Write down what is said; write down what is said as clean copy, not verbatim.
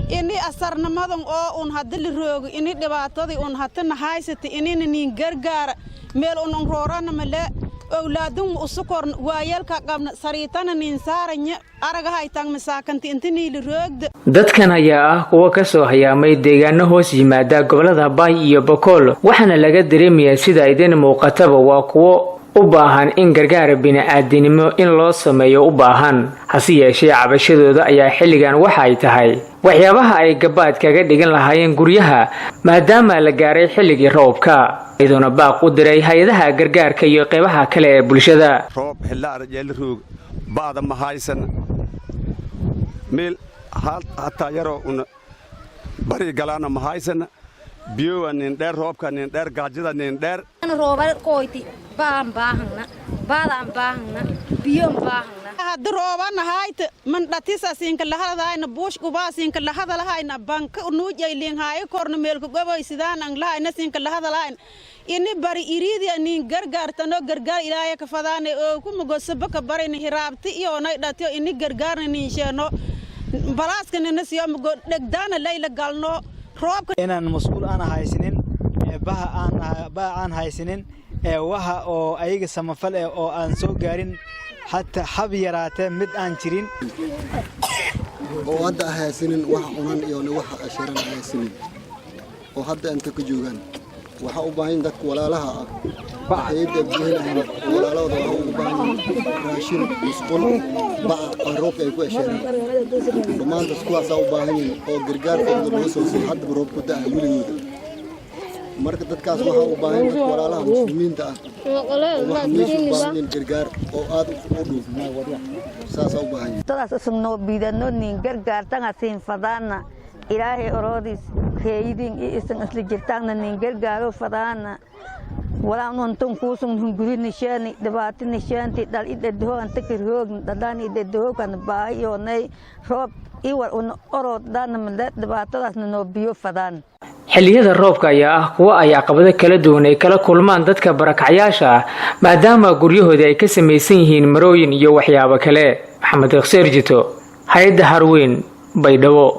ini asarnamadan oo un hadii roogo ini dhibaatadii un hatana haysatay inina nin gargaar meel un roorana male awlaadun usukor waayelka qabna sariitana nin saaranya araga haytan masaakanti intii la roogda dadkan ayaa ah kuwa ka soo hayaamay deegaano hoos yimaada gobolada Bay iyo Bokool waxaana laga dareemayaa sida idin muuqataba waa kuwa u baahan in gargaar bini'aadanimo in loo sameeyo u baahan hasi yeeshee cabashadooda ayaa xilligan waxa ay tahay waxyaabaha ay gabaad kaga dhigan lahaayeen guryaha maadaama la gaaray xilligii roobka iduna baaq u diray hay'adaha gargaarka iyo qaybaha kale ee bulshada roob xilaa rajeel roog baada ma haysan meel hatta yaro una bari galana ma haysan biyo nin dheer roobka nin dheer gaajada nin dheer roobal qoyti baan baahna biyo baahna hadda roobana hayta man dhatisa siinka la hadayna buush uba siinka la hadalahayna banka nuujay leen hay korna meel ku gabay sidaan ang lahayna siinka la hadalayn ini bari iriidi nin gargaartano gargaar ilaahay ka fadaane oo ku mugoosaba ka barayna hiraabti iyo nay dhatiyo ini gargaarna nin sheeno balaaskana nasiyo mugo dhegdaana layla galno roobka inaan mas'uul aan haysanin baha aan haysanin waxa oo ayaga samafal oo aan soo gaarin hatta hab yaraatee mid aan jirin oo hadda haysanin wax unan iyo waxa asharan haysanin oo hadda inta ku joogan waxa u baahan dadka walaalaha ah baayida biyaha walaalada waxa u baahan raashin musqul roobka ay ku asharan dhammaan dadku waxa u baahan oo gargaarkooda loo soo sii hadda roobku daa wiilooda marka dadkaas waxa u baahan dadka walaalaha muslimiinta ah gargaar oo aad u dhow saas u baahan todas soo biidano nin gargaar tan asin fadana ilaahay oroodis heeyidin isan asli jirtaana nin gargaaro fadana wala untum kuusum hunguri nishani dabaati nishanti dal iddo anta kirhoog dadani iddo kan baayonay roob iwal un orod dan mad dabaatadaas noo biyo fadaan xilliyada roobka ayaa ah kuwa ay caqabado kala duwan ay kala kulmaan dadka barakacyaasha maadaama guryahooda ay ka sameeysan yihiin marooyin iyo waxyaabo kale maxamed Khseer Jito hay'adda Harweyn Baydhabo